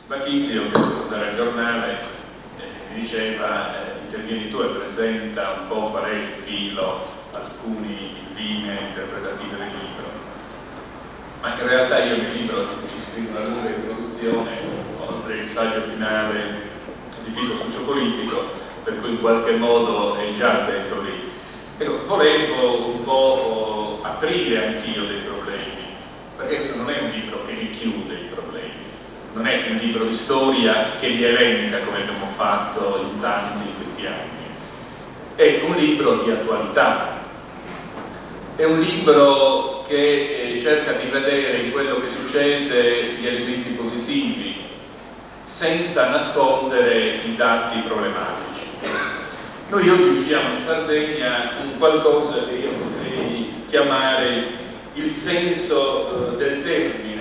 Bachizio, che era il giornale, mi diceva intervieni tu e presenta un po' qual è il filo, alcune linee interpretative del libro. Ma in realtà io nel libro ci scrivo una lunga introduzione, oltre il saggio finale di tipo sociopolitico, per cui in qualche modo è già dentro lì. Ecco, volevo un po' aprire anch'io dei problemi, perché questo non è un libro che li chiude i problemi, non è un libro di storia che li elenca come abbiamo fatto in tanti in questi anni, è un libro di attualità, è un libro che cerca di vedere in quello che succede gli elementi positivi senza nascondere i dati problematici. Noi oggi viviamo in Sardegna in qualcosa che io potrei chiamare il senso del termine.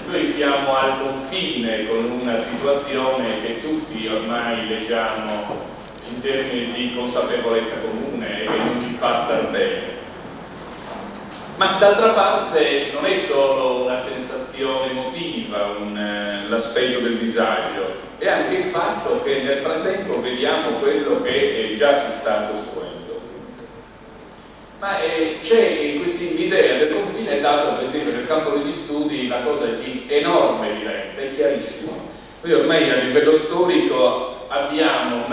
Noi siamo al confine con una situazione che tutti ormai leggiamo in termini di consapevolezza comune e che non ci fa star bene. Ma d'altra parte non è solo una sensazione emotiva, l'aspetto del disagio, è anche il fatto che nel frattempo vediamo quello che già si sta costruendo. Ma c'è l'idea del confine è data, per esempio, nel campo degli studi, una cosa di enorme evidenza, è chiarissimo. Noi ormai a livello storico abbiamo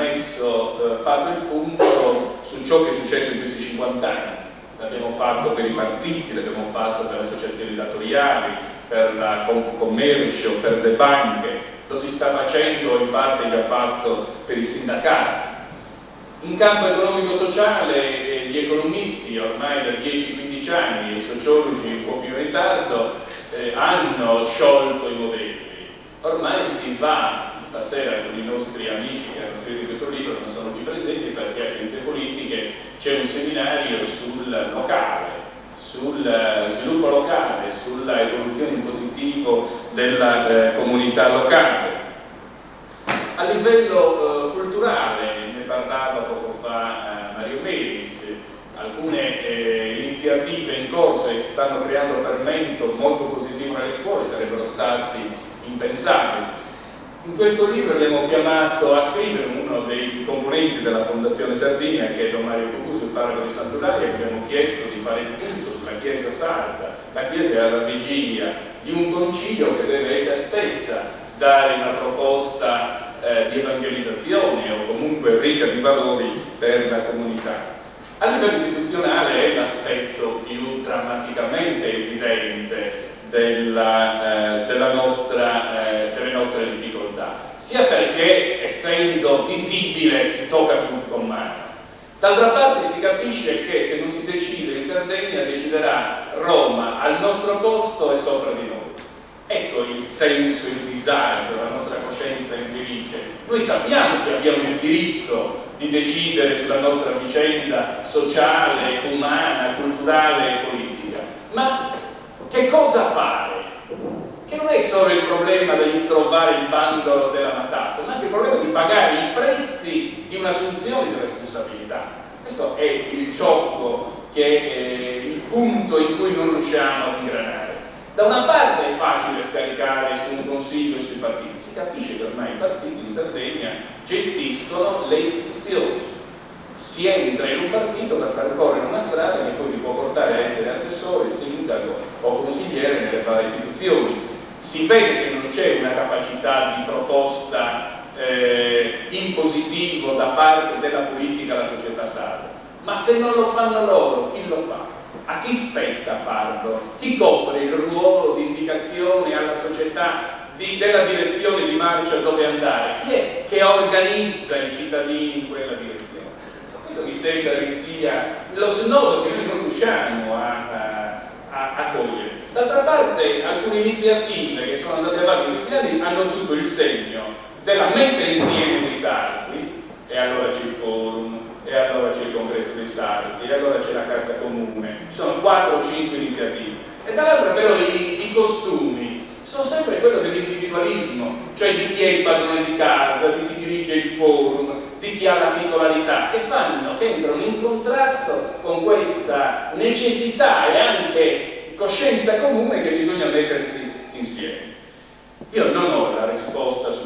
fatto il punto su ciò che è successo in questi 50 anni. L'abbiamo fatto per i partiti, l'abbiamo fatto per le associazioni datoriali, per la Confcommercio, per le banche, lo si sta facendo in parte già fatto per i sindacati. In campo economico-sociale gli economisti ormai da 10-15 anni, i sociologi un po' più in ritardo, hanno sciolto i modelli. Ormai si va, stasera con i nostri amici che hanno scritto questo libro non sono qui presenti perché a Scienze Politiche c'è un seminario sul locale, sul sviluppo locale, sulla evoluzione in positivo della comunità locale. A livello culturale, ne parlava poco fa Mario Melis, alcune iniziative in corso che stanno creando fermento molto positivo nelle scuole sarebbero stati impensabili. In questo libro abbiamo chiamato a scrivere uno dei componenti della Fondazione Sardegna, che è Don Mario Cucuso, il parroco di Sant'Eulalia, e abbiamo chiesto di fare il punto sulla Chiesa sarda. La Chiesa è alla vigilia di un concilio che deve essa stessa dare una proposta di evangelizzazione o comunque ricca di valori per la comunità. A livello istituzionale è l'aspetto più drammaticamente evidente delle nostre difficoltà, sia perché essendo visibile si tocca tutto con mano, d'altra parte si capisce che se non si decide in Sardegna deciderà Roma al nostro posto e sopra di noi. Ecco il senso, il disagio, la nostra coscienza infelice. Noi sappiamo che abbiamo il diritto di decidere sulla nostra vicenda sociale, umana, culturale e politica, ma che cosa fare? Che non è solo il problema di trovare il bandolo della matassa, ma anche il problema di pagare i prezzi di un'assunzione di responsabilità. Questo è il gioco, che è il punto in cui non riusciamo ad ingranare. Da una parte è facile scaricare su un consiglio e sui partiti, si capisce che ormai i partiti in Sardegna gestiscono le istituzioni. Si entra in un partito per percorrere una strada che poi ti può portare a essere assessore, sindaco o consigliere nelle varie istituzioni. Si vede che non c'è una capacità di proposta in positivo da parte della politica alla società sarda. Ma se non lo fanno loro, chi lo fa? A chi spetta farlo? Chi copre il ruolo di indicazione alla società della direzione di marcia dove andare? Chi è che organizza i cittadini in quella direzione? Questo mi sembra che sia lo snodo che noi non riusciamo a cogliere. D'altra parte alcune iniziative che sono andate avanti in questi anni hanno tutto il segno della messa insieme dei sardi, e allora c'è il forum, e allora c'è il congresso dei sardi, e allora c'è la casa comune, ci sono 4 o 5 iniziative, e dall'altra però i costumi sono sempre quello dell'individualismo, cioè di chi è il padrone di casa, di chi dirige il forum, di chi ha la titolarità, che entrano in contrasto con questa necessità e anche coscienza comune che bisogna mettersi insieme. Io non ho la risposta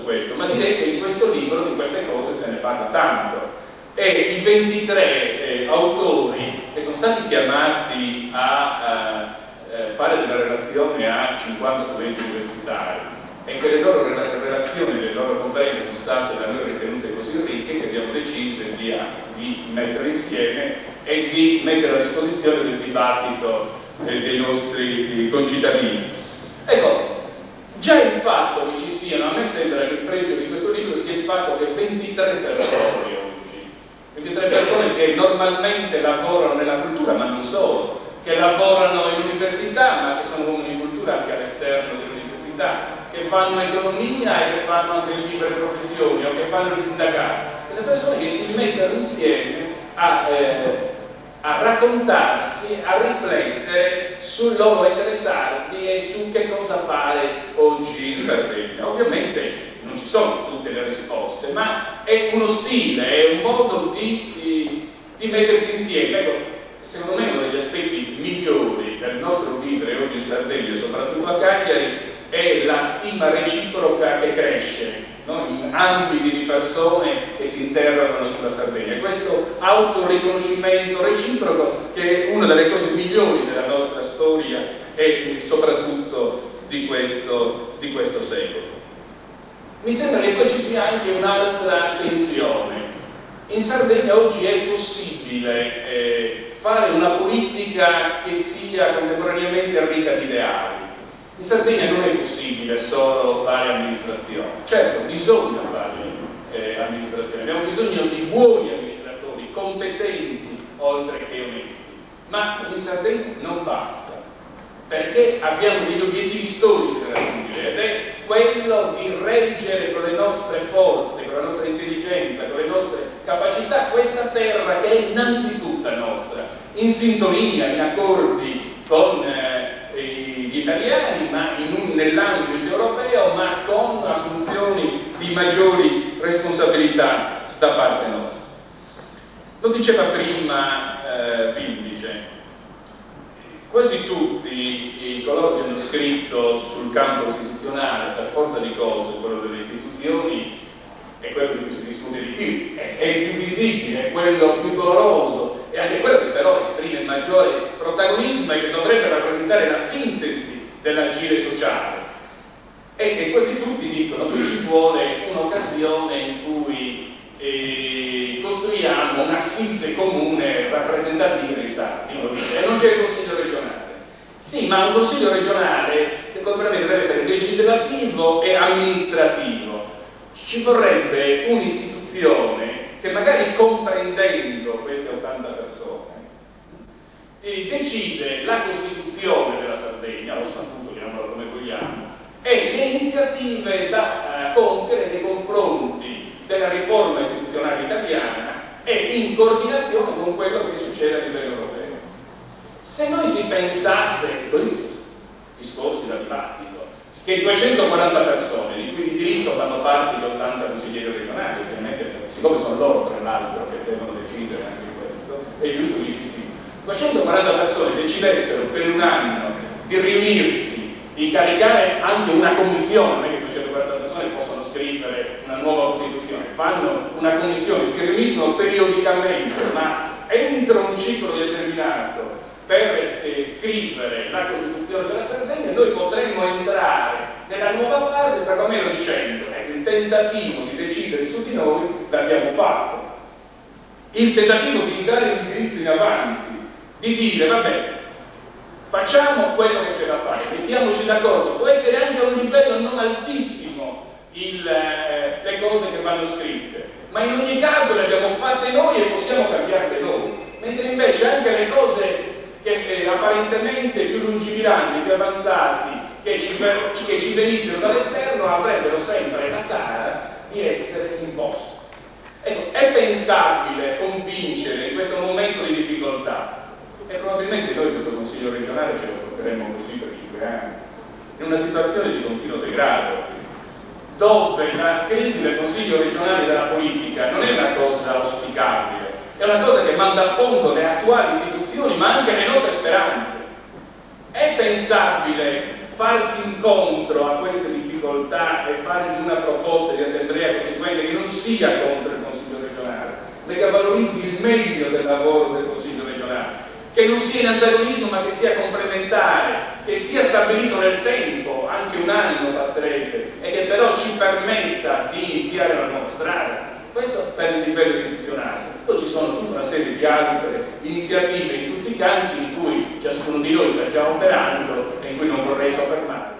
su questo, ma direi che in questo libro di queste cose se ne parla tanto. E i 23 autori che sono stati chiamati a fare della relazione a 50 studenti universitari e che le loro relazioni, le loro conferenze sono state da noi ritenute così ricche che abbiamo deciso di mettere insieme e di mettere a disposizione del dibattito dei nostri concittadini. Ecco, già il fatto che ci siano, a me sembra che il pregio di questo libro sia il fatto che 23 persone oggi, 23 persone che normalmente lavorano nella cultura, ma non solo, che lavorano in università, ma che sono uomini di cultura anche all'esterno dell'università, che fanno economia e che fanno anche le libere professioni o che fanno il sindacato. Queste persone che si mettono insieme a raccontarsi, a riflettere sul loro essere sardi e su che cosa fare oggi in Sardegna. Ovviamente non ci sono tutte le risposte, ma è uno stile, è un modo di mettersi insieme. Ecco, secondo me uno degli aspetti migliori del nostro vivere oggi in Sardegna, soprattutto a Cagliari, è la stima reciproca che cresce, no? In ambiti di persone che si interrogano sulla Sardegna. Questo autoriconoscimento reciproco che è una delle cose migliori della nostra storia e soprattutto di questo secolo. Mi sembra che poi ci sia anche un'altra tensione. In Sardegna oggi è possibile fare una politica che sia contemporaneamente ricca di ideali. In Sardegna non è possibile solo fare amministrazione. Certo, bisogna fare amministrazione, abbiamo bisogno di buoni amministratori, competenti oltre che onesti, ma in Sardegna non basta, perché abbiamo degli obiettivi storici da raggiungere ed è quello di reggere con le nostre forze, con la nostra intelligenza, con le nostre capacità questa terra che è innanzitutto nostra, in sintonia, in accordi con gli italiani, ma nell'ambito europeo, ma con assunzioni di maggiori responsabilità da parte nostra. Lo diceva prima Vindice, quasi tutti coloro che hanno scritto sul campo istituzionale, per forza di cose, quello delle istituzioni è quello di cui si discute di più, è il più visibile, è quello più doloroso, è anche quello che però esprime il maggiore protagonismo e che dovrebbe rappresentare la sintesi dell'agire sociale. E quasi tutti dicono che ci vuole un'occasione in cui costruiamo un'assise comune rappresentativa dei sardi. Uno dice, e non c'è il Consiglio regionale. Sì, ma un Consiglio regionale deve essere legislativo e amministrativo. Ci vorrebbe un'istituzione che magari comprendendo queste 80 persone decide la Costituzione della Sardegna, lo Statuto, chiamiamolo come vogliamo, e le iniziative da compiere nei confronti della riforma istituzionale italiana e in coordinazione con quello che succede a livello europeo. Se noi si pensasse, discorsi da dibattito, che 240 persone, di cui di diritto fanno parte di 80 consiglieri regionali, ovviamente, siccome sono loro tra l'altro che devono decidere anche questo, è giusto che ci sia. 240 persone decidessero per un anno di riunirsi, di caricare anche una commissione, non è che 240 persone possono scrivere una nuova Costituzione, fanno una commissione, si riuniscono periodicamente, ma entro un ciclo determinato per scrivere la Costituzione della Sardegna, noi potremmo entrare nella nuova fase perlomeno dicendo che il tentativo di decidere su di noi l'abbiamo fatto. Il tentativo di dare un indirizzo in avanti, di dire vabbè, facciamo quello che c'è da fare, mettiamoci d'accordo, può essere anche a un livello non altissimo le cose che vanno scritte, ma in ogni caso le abbiamo fatte noi e possiamo cambiarle noi, mentre invece anche le cose che apparentemente più lungimiranti, più avanzati, che ci venissero dall'esterno avrebbero sempre la cara di essere imposte. Ecco, è pensabile convincere in questo momento di difficoltà, e probabilmente noi questo Consiglio regionale ce lo porteremo così per 5 anni, in una situazione di continuo degrado, dove la crisi del Consiglio regionale della politica non è una cosa auspicabile, è una cosa che manda a fondo le attuali istituzioni, ma anche le nostre speranze. È pensabile farsi incontro a queste difficoltà difficoltà è fare di una proposta di assemblea costituente che non sia contro il Consiglio regionale, ma che valorizzi il meglio del lavoro del Consiglio regionale, che non sia in antagonismo ma che sia complementare, che sia stabilito nel tempo, anche un anno basterebbe, e che però ci permetta di iniziare una nuova strada. Questo per il livello istituzionale. Poi ci sono tutta una serie di altre iniziative in tutti i campi in cui ciascuno di noi sta già operando e in cui non vorrei soffermarmi.